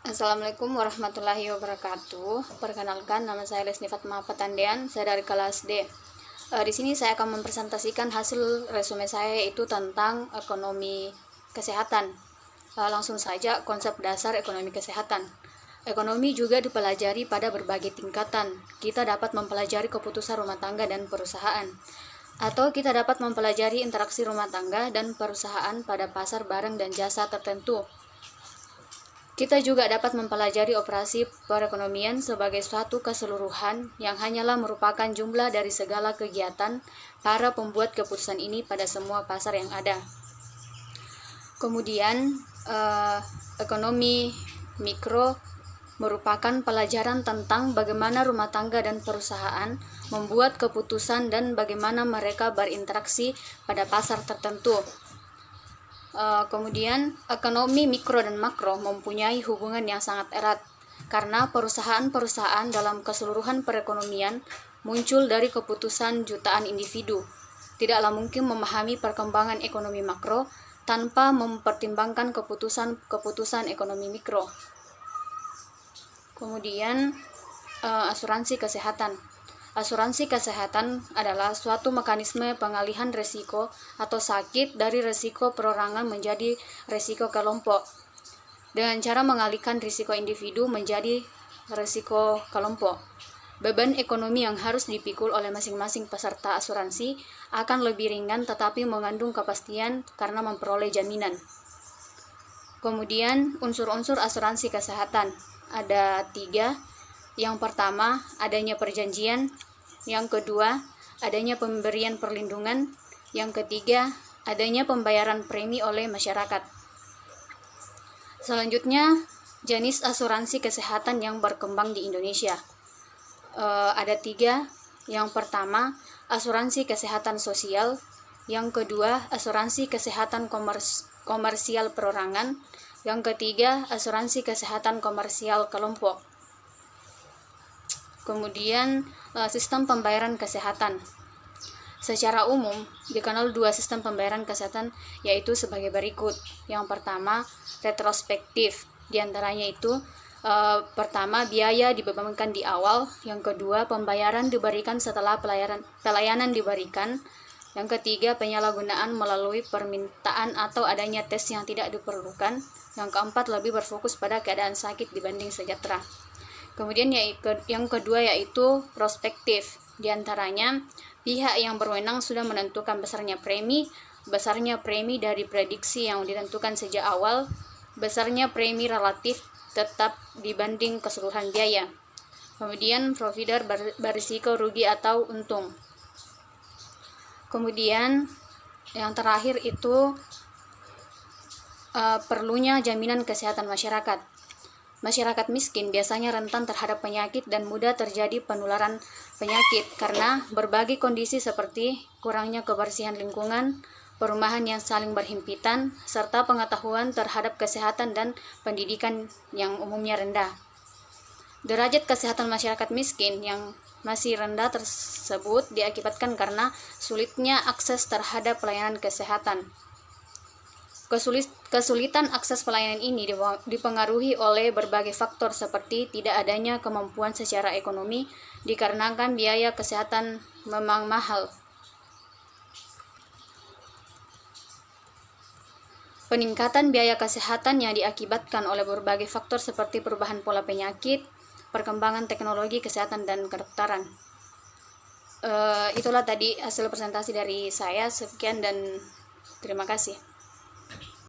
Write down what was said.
Assalamualaikum warahmatullahi wabarakatuh. Perkenalkan, nama saya Lesni Fatma Patandian. Saya dari kelas D. Di sini saya akan mempresentasikan hasil resume saya, yaitu tentang ekonomi kesehatan. Langsung saja, konsep dasar ekonomi kesehatan. Ekonomi juga dipelajari pada berbagai tingkatan. Kita dapat mempelajari keputusan rumah tangga dan perusahaan, atau kita dapat mempelajari interaksi rumah tangga dan perusahaan pada pasar barang dan jasa tertentu. Kita juga dapat mempelajari operasi perekonomian sebagai suatu keseluruhan yang hanyalah merupakan jumlah dari segala kegiatan para pembuat keputusan ini pada semua pasar yang ada. Kemudian, ekonomi mikro merupakan pelajaran tentang bagaimana rumah tangga dan perusahaan membuat keputusan dan bagaimana mereka berinteraksi pada pasar tertentu. Kemudian, ekonomi mikro dan makro mempunyai hubungan yang sangat erat, karena perusahaan-perusahaan dalam keseluruhan perekonomian muncul dari keputusan jutaan individu. Tidaklah mungkin memahami perkembangan ekonomi makro tanpa mempertimbangkan keputusan ekonomi mikro. Kemudian, asuransi kesehatan. Asuransi kesehatan adalah suatu mekanisme pengalihan risiko atau sakit dari risiko perorangan menjadi risiko kelompok, dengan cara mengalihkan risiko individu menjadi risiko kelompok. Beban ekonomi yang harus dipikul oleh masing-masing peserta asuransi akan lebih ringan tetapi mengandung kepastian karena memperoleh jaminan. Kemudian, unsur-unsur asuransi kesehatan ada 3. Yang pertama, adanya perjanjian. Yang kedua, adanya pemberian perlindungan. Yang ketiga, adanya pembayaran premi oleh masyarakat. Selanjutnya, jenis asuransi kesehatan yang berkembang di Indonesia. Ada 3. Yang pertama, asuransi kesehatan sosial. Yang kedua, asuransi kesehatan komersial perorangan. Yang ketiga, asuransi kesehatan komersial kelompok. Kemudian, sistem pembayaran kesehatan. Secara umum, dikenal 2 sistem pembayaran kesehatan, yaitu sebagai berikut. Yang pertama, retrospektif. Di antaranya itu, pertama, biaya dibebankan di awal. Yang kedua, pembayaran diberikan setelah pelayanan diberikan. Yang ketiga, penyalahgunaan melalui permintaan atau adanya tes yang tidak diperlukan. Yang keempat, lebih berfokus pada keadaan sakit dibanding sejahtera. Kemudian yang kedua yaitu prospektif. Di antaranya, pihak yang berwenang sudah menentukan besarnya premi dari prediksi yang ditentukan sejak awal, besarnya premi relatif tetap dibanding keseluruhan biaya. Kemudian provider berisiko rugi atau untung. Kemudian yang terakhir itu perlunya jaminan kesehatan masyarakat. Masyarakat miskin biasanya rentan terhadap penyakit dan mudah terjadi penularan penyakit karena berbagai kondisi seperti kurangnya kebersihan lingkungan, perumahan yang saling berhimpitan, serta pengetahuan terhadap kesehatan dan pendidikan yang umumnya rendah. Derajat kesehatan masyarakat miskin yang masih rendah tersebut diakibatkan karena sulitnya akses terhadap pelayanan kesehatan. Kesulitan akses pelayanan ini dipengaruhi oleh berbagai faktor seperti tidak adanya kemampuan secara ekonomi dikarenakan biaya kesehatan memang mahal. Peningkatan biaya kesehatan yang diakibatkan oleh berbagai faktor seperti perubahan pola penyakit, perkembangan teknologi kesehatan dan kedokteran. Itulah tadi hasil presentasi dari saya. Sekian dan terima kasih.